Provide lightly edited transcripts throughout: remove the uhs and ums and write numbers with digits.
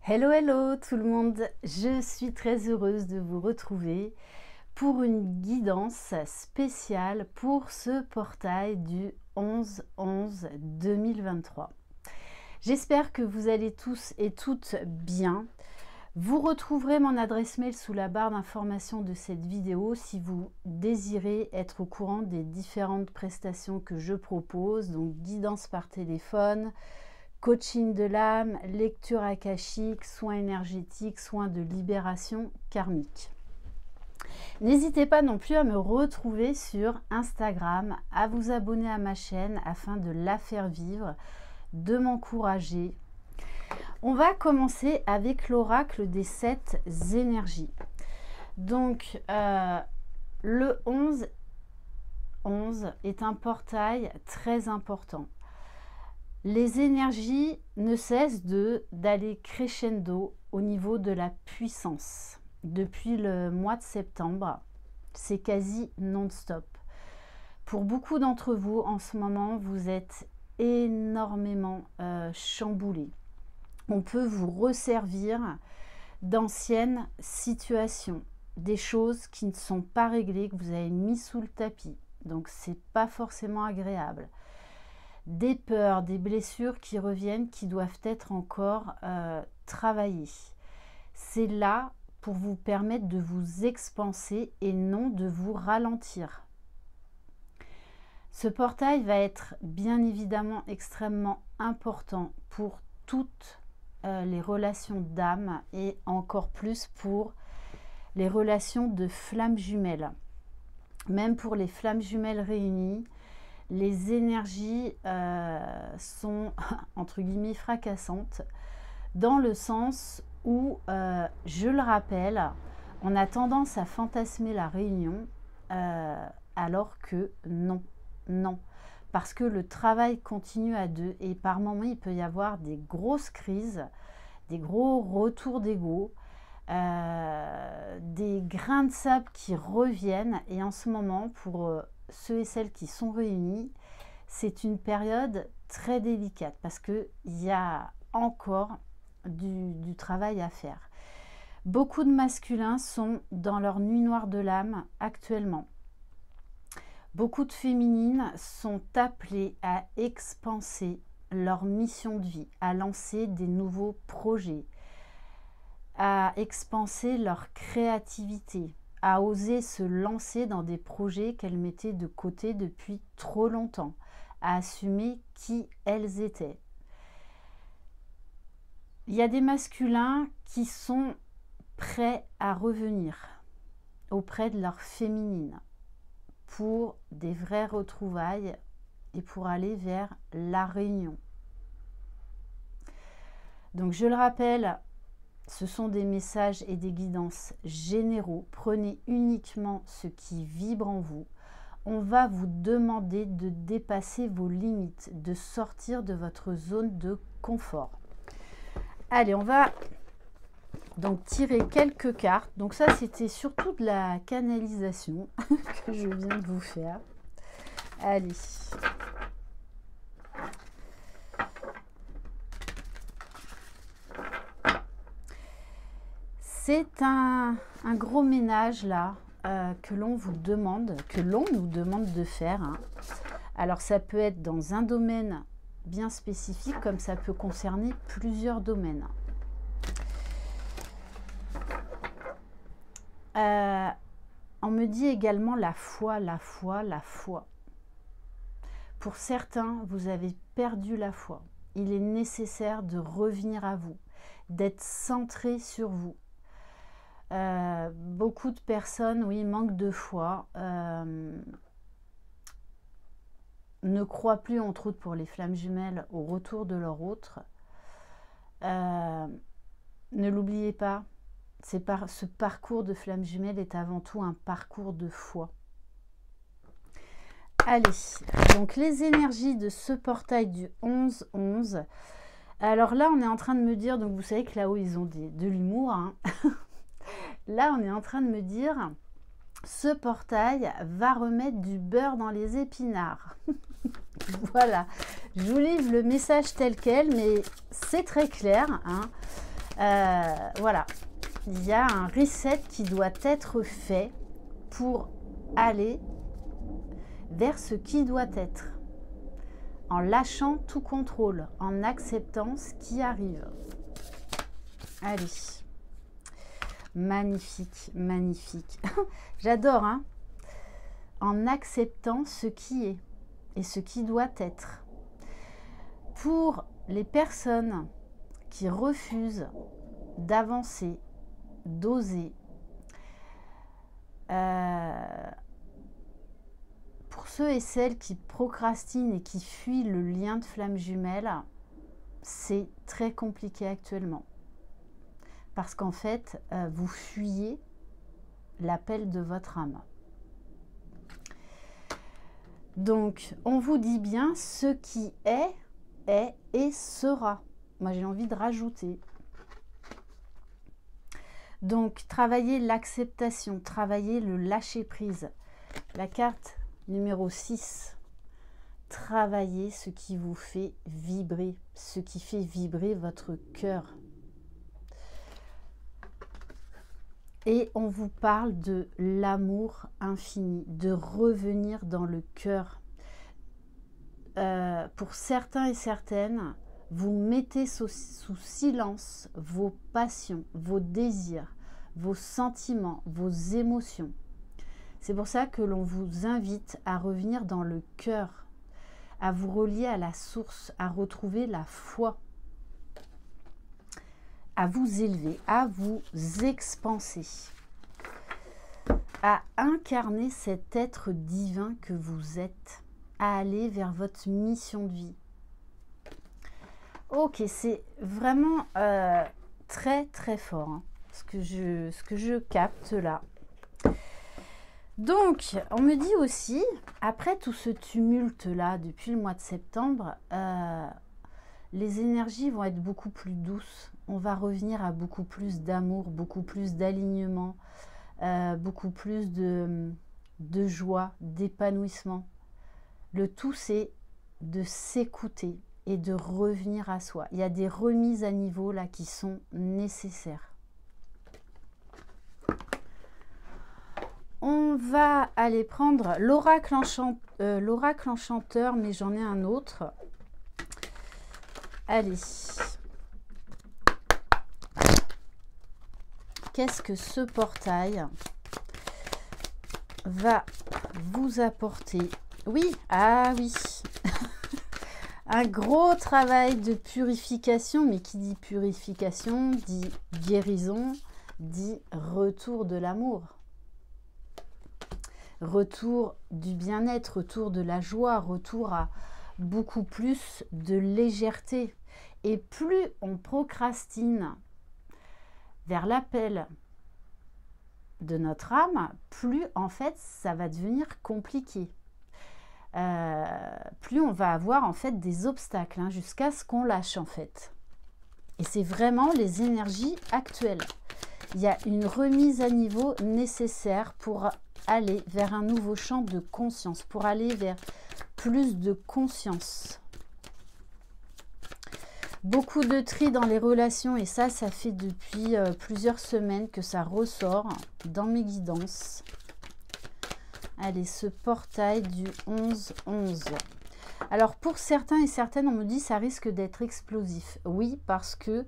Hello, hello tout le monde, je suis très heureuse de vous retrouver pour une guidance spéciale pour ce portail du 11-11-2023. J'espère que vous allez tous et toutes bien. Vous retrouverez mon adresse mail sous la barre d'information de cette vidéo si vous désirez être au courant des différentes prestations que je propose, donc guidance par téléphone, coaching de l'âme, lecture akashique, soins énergétiques, soins de libération karmique. N'hésitez pas non plus à me retrouver sur Instagram, à vous abonner à ma chaîne afin de la faire vivre, de m'encourager. On va commencer avec l'oracle des 7 énergies. Donc, le 11-11 est un portail très important. Les énergies ne cessent d'aller crescendo au niveau de la puissance. Depuis le mois de septembre, c'est quasi non-stop. Pour beaucoup d'entre vous, en ce moment, vous êtes énormément chamboulés. On peut vous resservir d'anciennes situations, des choses qui ne sont pas réglées, que vous avez mis sous le tapis. Donc, c'est pas forcément agréable. Des peurs, des blessures qui reviennent, qui doivent être encore travaillées. C'est là pour vous permettre de vous expanser et non de vous ralentir. Ce portail va être bien évidemment extrêmement important pour toutes les relations d'âme et encore plus pour les relations de flammes jumelles. Même pour les flammes jumelles réunies, les énergies sont, entre guillemets, fracassantes, dans le sens où, je le rappelle, on a tendance à fantasmer la réunion, alors que non, non. Parce que le travail continue à deux et par moments, il peut y avoir des grosses crises, des gros retours d'ego, des grains de sable qui reviennent. Et en ce moment, pour ceux et celles qui sont réunis, c'est une période très délicate parce qu'il y a encore du travail à faire. Beaucoup de masculins sont dans leur nuit noire de l'âme actuellement. Beaucoup de féminines sont appelées à expanser leur mission de vie, à lancer des nouveaux projets, à expanser leur créativité, à oser se lancer dans des projets qu'elles mettaient de côté depuis trop longtemps, à assumer qui elles étaient. Il y a des masculins qui sont prêts à revenir auprès de leur féminine pour des vraies retrouvailles et pour aller vers la réunion. Donc je le rappelle, ce sont des messages et des guidances généraux. Prenez uniquement ce qui vibre en vous. On va vous demander de dépasser vos limites, de sortir de votre zone de confort. Allez, on va donc tirer quelques cartes. Donc ça, c'était surtout de la canalisation que je viens de vous faire. Allez. C'est un gros ménage là que l'on vous demande, que l'on nous demande de faire. Hein. Alors ça peut être dans un domaine bien spécifique, comme ça peut concerner plusieurs domaines. On me dit également la foi, la foi, la foi. Pour certains, vous avez perdu la foi. Il est nécessaire de revenir à vous, d'être centré sur vous. Beaucoup de personnes, oui, manquent de foi, ne croient plus, entre autres pour les flammes jumelles, au retour de leur autre. Ne l'oubliez pas, ce parcours de flammes jumelles est avant tout un parcours de foi. Allez, donc les énergies de ce portail du 11-11. Alors là, on est en train de me dire, donc vous savez que là-haut, ils ont de l'humour, hein. Là, on est en train de me dire, ce portail va remettre du beurre dans les épinards. Voilà, je vous livre le message tel quel, mais c'est très clair. Hein. Voilà, il y a un reset qui doit être fait pour aller vers ce qui doit être, en lâchant tout contrôle, en acceptant ce qui arrive. Allez, magnifique, magnifique. J'adore, hein? En acceptant ce qui est et ce qui doit être. Pour les personnes qui refusent d'avancer, d'oser, pour ceux et celles qui procrastinent et qui fuient le lien de flamme jumelle, c'est très compliqué actuellement. Parce qu'en fait, vous fuyez l'appel de votre âme. Donc, on vous dit bien, ce qui est et sera. Moi, j'ai envie de rajouter. Donc, travaillez l'acceptation, travaillez le lâcher-prise. La carte numéro 6. Travaillez ce qui vous fait vibrer, ce qui fait vibrer votre cœur. Et on vous parle de l'amour infini, de revenir dans le cœur. Pour certains et certaines, vous mettez sous silence vos passions, vos désirs, vos sentiments, vos émotions. C'est pour ça que l'on vous invite à revenir dans le cœur, à vous relier à la source, à retrouver la foi, à vous élever, à vous expanser, à incarner cet être divin que vous êtes, à aller vers votre mission de vie. Ok, c'est vraiment très très fort, hein, ce que je capte là. Donc, on me dit aussi, après tout ce tumulte-là, depuis le mois de septembre, les énergies vont être beaucoup plus douces. On va revenir à beaucoup plus d'amour, beaucoup plus d'alignement, beaucoup plus de joie, d'épanouissement. Le tout, c'est de s'écouter et de revenir à soi. Il y a des remises à niveau là qui sont nécessaires. On va aller prendre l'oracle enchanteur, mais j'en ai un autre. Allez. Qu'est-ce que ce portail va vous apporter? Oui, ah oui. Un gros travail de purification, mais qui dit purification, dit guérison, dit retour de l'amour. Retour du bien-être, retour de la joie, retour à beaucoup plus de légèreté. Et plus on procrastine vers l'appel de notre âme, plus en fait ça va devenir compliqué. Plus on va avoir en fait des obstacles, hein, jusqu'à ce qu'on lâche en fait. Et c'est vraiment les énergies actuelles. Il y a une remise à niveau nécessaire pour aller vers un nouveau champ de conscience, pour aller vers plus de conscience. Beaucoup de tri dans les relations, et ça fait depuis plusieurs semaines que ça ressort dans mes guidances. Allez, ce portail du 11-11. Alors, pour certains et certaines, on me dit que ça risque d'être explosif. Oui, parce que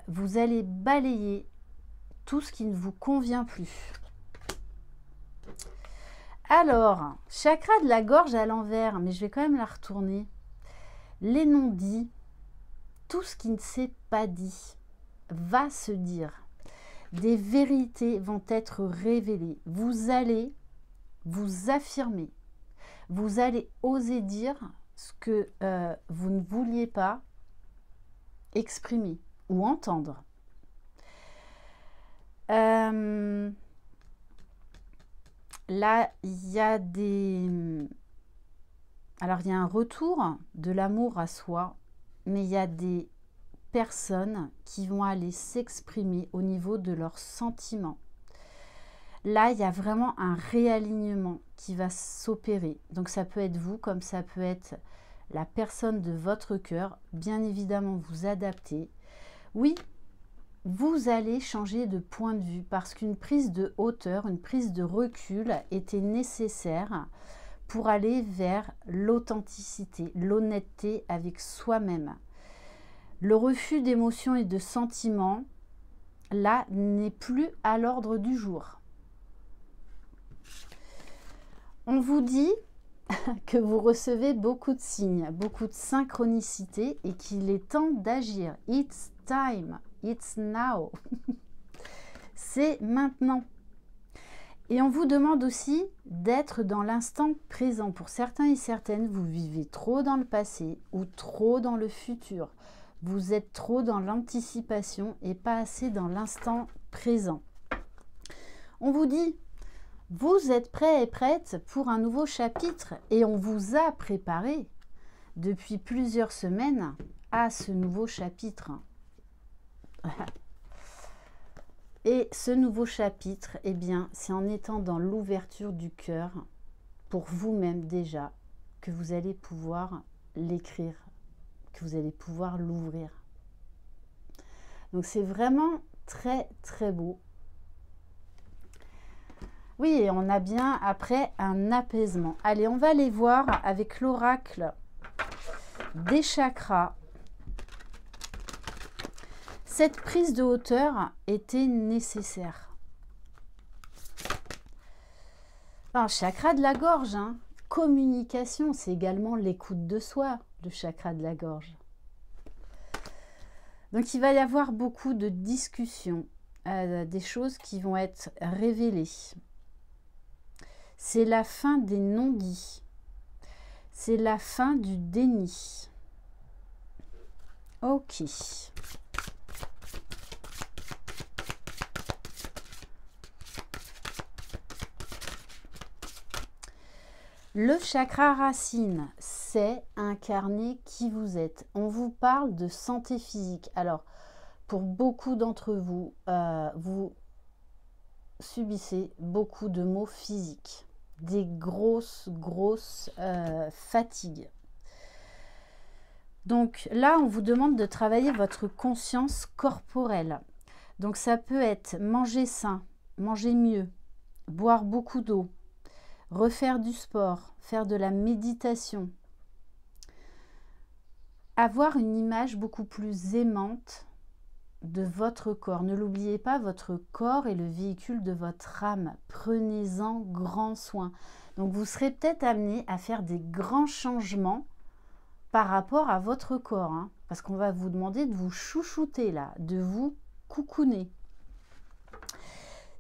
vous allez balayer tout ce qui ne vous convient plus. Alors, chakra de la gorge à l'envers, mais je vais quand même la retourner. Les non-dits, tout ce qui ne s'est pas dit, va se dire. Des vérités vont être révélées. Vous allez vous affirmer. Vous allez oser dire ce que vous ne vouliez pas exprimer ou entendre. Là, il y a alors, il y a un retour de l'amour à soi, mais il y a des personnes qui vont aller s'exprimer au niveau de leurs sentiments. Là, il y a vraiment un réalignement qui va s'opérer. Donc, ça peut être vous, comme ça peut être la personne de votre cœur. Bien évidemment, vous adaptez. Oui, vous allez changer de point de vue parce qu'une prise de hauteur, une prise de recul était nécessaire pour aller vers l'authenticité, l'honnêteté avec soi-même. Le refus d'émotions et de sentiments, là, n'est plus à l'ordre du jour. On vous dit que vous recevez beaucoup de signes, beaucoup de synchronicité et qu'il est temps d'agir. It's time, it's now. C'est maintenant. Et on vous demande aussi d'être dans l'instant présent. Pour certains et certaines, vous vivez trop dans le passé ou trop dans le futur. Vous êtes trop dans l'anticipation et pas assez dans l'instant présent. On vous dit, vous êtes prêts et prêtes pour un nouveau chapitre et on vous a préparé depuis plusieurs semaines à ce nouveau chapitre. Et ce nouveau chapitre, eh bien, c'est en étant dans l'ouverture du cœur, pour vous-même déjà, que vous allez pouvoir l'écrire, que vous allez pouvoir l'ouvrir. Donc c'est vraiment très très beau. Oui, et on a bien après un apaisement. Allez, on va aller voir avec l'oracle des chakras. Cette prise de hauteur était nécessaire. Un chakra de la gorge, hein. Communication, c'est également l'écoute de soi, le chakra de la gorge. Donc il va y avoir beaucoup de discussions, des choses qui vont être révélées. C'est la fin des non-dits. C'est la fin du déni. Ok. Le chakra racine, c'est incarner qui vous êtes. On vous parle de santé physique. Alors, pour beaucoup d'entre vous, vous subissez beaucoup de maux physiques, des grosses fatigues. Donc là, on vous demande de travailler votre conscience corporelle. Donc ça peut être manger sain, manger mieux, boire beaucoup d'eau, refaire du sport, faire de la méditation, avoir une image beaucoup plus aimante de votre corps. Ne l'oubliez pas, votre corps est le véhicule de votre âme. Prenez-en grand soin. Donc vous serez peut-être amené à faire des grands changements par rapport à votre corps, hein, parce qu'on va vous demander de vous chouchouter là, de vous coucouner.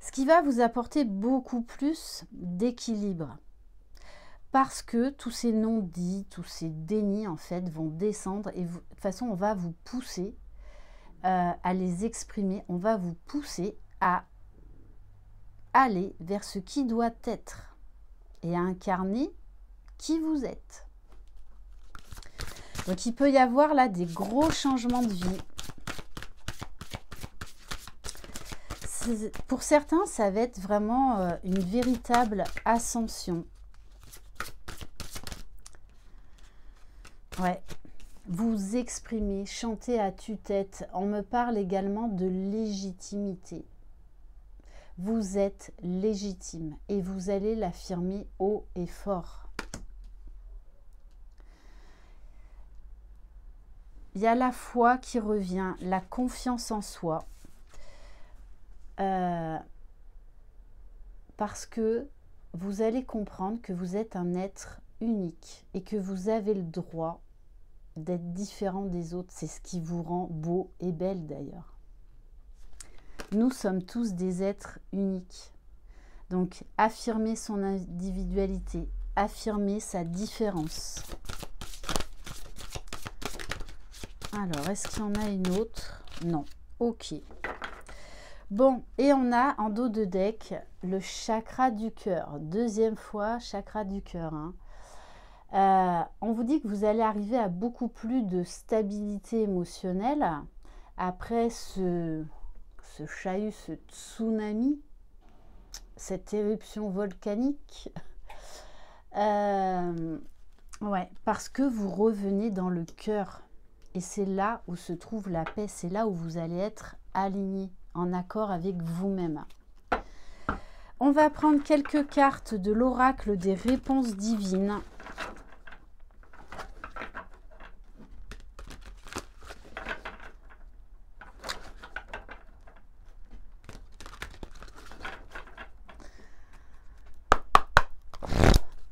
Ce qui va vous apporter beaucoup plus d'équilibre. Parce que tous ces non-dits, tous ces dénis en fait vont descendre et vous, de toute façon on va vous pousser à les exprimer, on va vous pousser à aller vers ce qui doit être et à incarner qui vous êtes. Donc il peut y avoir là des gros changements de vie. Pour certains, ça va être vraiment une véritable ascension. Ouais, vous exprimez, chantez à tue-tête. On me parle également de légitimité. Vous êtes légitime et vous allez l'affirmer haut et fort. Il y a la foi qui revient, la confiance en soi. Parce que vous allez comprendre que vous êtes un être unique et que vous avez le droit d'être différent des autres. C'est ce qui vous rend beau et belle d'ailleurs. Nous sommes tous des êtres uniques. Donc affirmer son individualité, affirmer sa différence. Alors, est-ce qu'il y en a une autre? Non. Ok. Bon, et on a en dos de deck le chakra du cœur. Deuxième fois, chakra du cœur. Hein. On vous dit que vous allez arriver à beaucoup plus de stabilité émotionnelle après ce chahut, ce tsunami, cette éruption volcanique. Ouais, parce que vous revenez dans le cœur Et c'est là où se trouve la paix, c'est là où vous allez être aligné, en accord avec vous-même. On va prendre quelques cartes de l'oracle des réponses divines.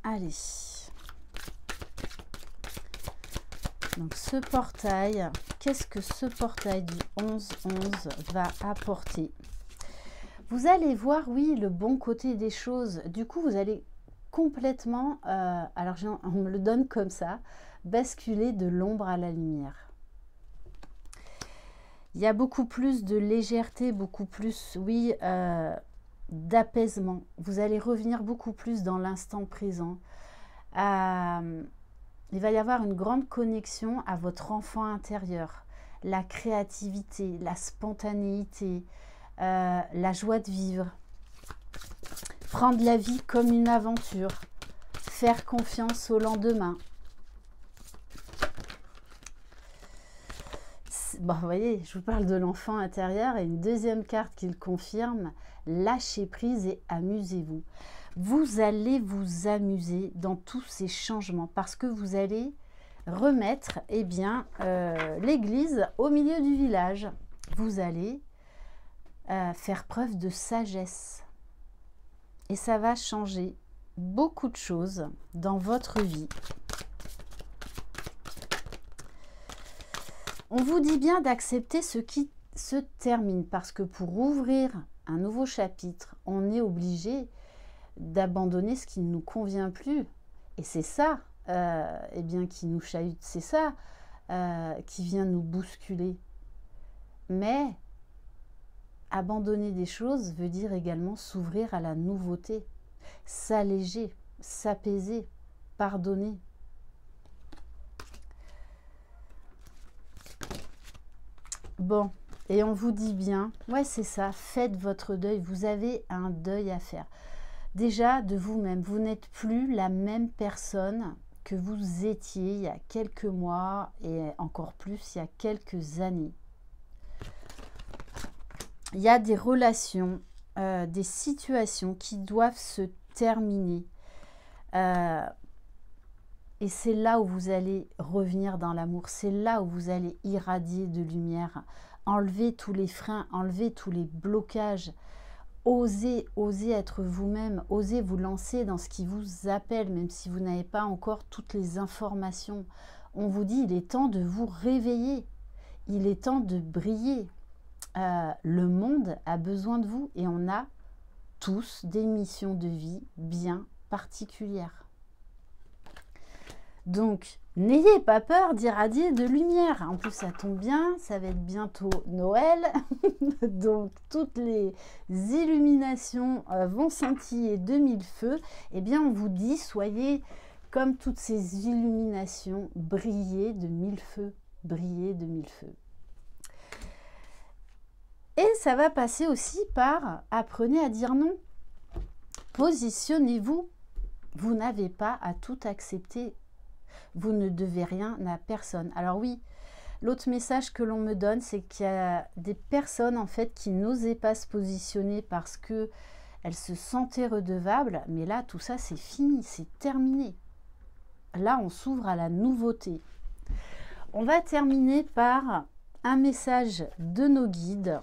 Allez. Donc ce portail, qu'est-ce que ce portail du 11-11 va apporter? Vous allez voir, oui, le bon côté des choses. Du coup, vous allez complètement, alors on me le donne comme ça, basculer de l'ombre à la lumière. Il y a beaucoup plus de légèreté, beaucoup plus, oui, d'apaisement. Vous allez revenir beaucoup plus dans l'instant présent. Il va y avoir une grande connexion à votre enfant intérieur, la créativité, la spontanéité, la joie de vivre, prendre la vie comme une aventure, faire confiance au lendemain. Bon, vous voyez, je vous parle de l'enfant intérieur et une deuxième carte qui le confirme, lâchez prise et amusez-vous. Vous allez vous amuser dans tous ces changements parce que vous allez remettre l'église au milieu du village. Vous allez faire preuve de sagesse et ça va changer beaucoup de choses dans votre vie. On vous dit bien d'accepter ce qui se termine parce que pour ouvrir un nouveau chapitre, on est obligé d'abandonner ce qui ne nous convient plus. Et c'est ça qui nous chahute, c'est ça qui vient nous bousculer. Mais abandonner des choses veut dire également s'ouvrir à la nouveauté, s'alléger, s'apaiser, pardonner. Bon, et on vous dit bien, ouais c'est ça, faites votre deuil, vous avez un deuil à faire. Déjà de vous-même, vous n'êtes plus la même personne que vous étiez il y a quelques mois et encore plus il y a quelques années. Il y a des relations, des situations qui doivent se terminer. Et c'est là où vous allez revenir dans l'amour, c'est là où vous allez irradier de lumière, enlever tous les freins, enlever tous les blocages. Osez être vous-même, osez vous lancer dans ce qui vous appelle, même si vous n'avez pas encore toutes les informations. On vous dit, il est temps de vous réveiller, il est temps de briller. Le monde a besoin de vous et on a tous des missions de vie bien particulières. Donc, n'ayez pas peur d'irradier de lumière. En plus, ça tombe bien, ça va être bientôt Noël. Donc, toutes les illuminations vont scintiller de mille feux. Eh bien, on vous dit, soyez comme toutes ces illuminations, brillez de mille feux, brillez de mille feux. Et ça va passer aussi par apprenez à dire non. Positionnez-vous. Vous n'avez pas à tout accepter. Vous ne devez rien à personne. Alors oui, l'autre message que l'on me donne, c'est qu'il y a des personnes en fait qui n'osaient pas se positionner parce que elles se sentaient redevables. Mais là, tout ça, c'est fini, c'est terminé. Là, on s'ouvre à la nouveauté. On va terminer par un message de nos guides.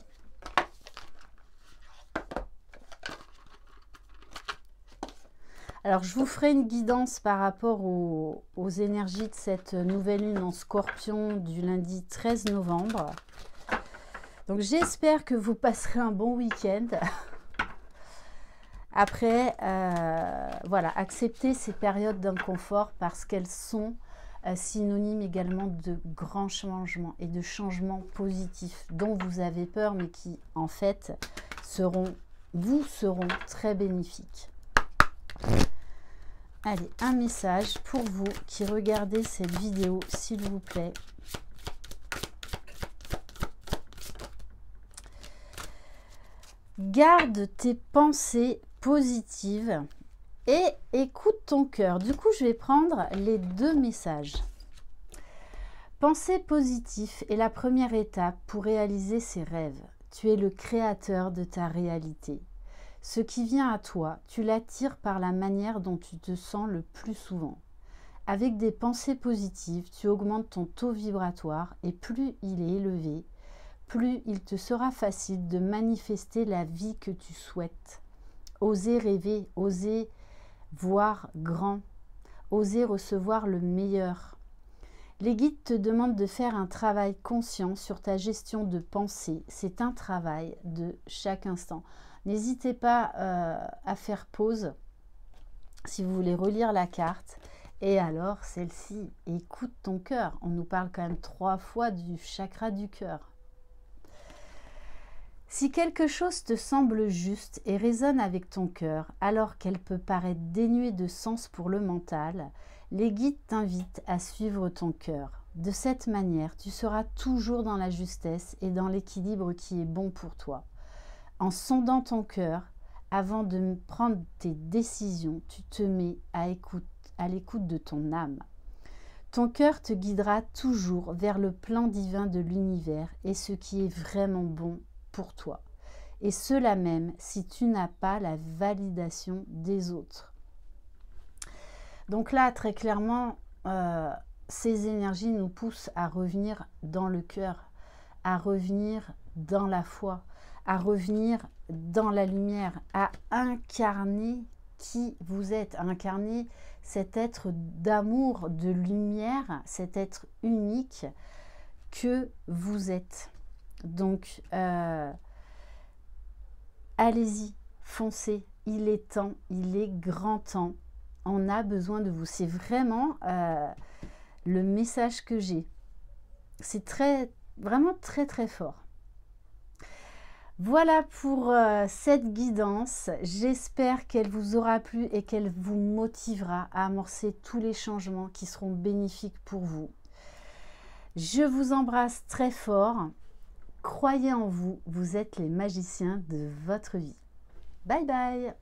Alors, je vous ferai une guidance par rapport aux énergies de cette nouvelle lune en Scorpion du lundi 13 novembre. Donc, j'espère que vous passerez un bon week-end. Après, voilà, acceptez ces périodes d'inconfort parce qu'elles sont synonymes également de grands changements et de changements positifs dont vous avez peur, mais qui, en fait, vous seront très bénéfiques. Allez, un message pour vous qui regardez cette vidéo, s'il vous plaît. Garde tes pensées positives et écoute ton cœur. Du coup, je vais prendre les deux messages. Penser positif est la première étape pour réaliser ses rêves. Tu es le créateur de ta réalité. Ce qui vient à toi, tu l'attires par la manière dont tu te sens le plus souvent. Avec des pensées positives, tu augmentes ton taux vibratoire et plus il est élevé, plus il te sera facile de manifester la vie que tu souhaites. Oser rêver, oser voir grand, oser recevoir le meilleur. Les guides te demandent de faire un travail conscient sur ta gestion de pensée. C'est un travail de chaque instant. N'hésitez pas à faire pause si vous voulez relire la carte. Et alors, celle-ci, écoute ton cœur. On nous parle quand même 3 fois du chakra du cœur. Si quelque chose te semble juste et résonne avec ton cœur, alors qu'elle peut paraître dénuée de sens pour le mental, les guides t'invitent à suivre ton cœur. De cette manière, tu seras toujours dans la justesse et dans l'équilibre qui est bon pour toi. En sondant ton cœur, avant de prendre tes décisions, tu te mets à l'écoute de ton âme. Ton cœur te guidera toujours vers le plan divin de l'univers et ce qui est vraiment bon pour toi. Et cela même si tu n'as pas la validation des autres. Donc là, très clairement, ces énergies nous poussent à revenir dans le cœur, à revenir dans la foi, à revenir dans la lumière, à incarner qui vous êtes, à incarner cet être d'amour, de lumière, cet être unique que vous êtes. Donc, allez-y, foncez, il est temps, il est grand temps. On a besoin de vous. C'est vraiment le message que j'ai. C'est vraiment très très fort. Voilà pour cette guidance. J'espère qu'elle vous aura plu et qu'elle vous motivera à amorcer tous les changements qui seront bénéfiques pour vous. Je vous embrasse très fort. Croyez en vous, vous êtes les magiciens de votre vie. Bye bye!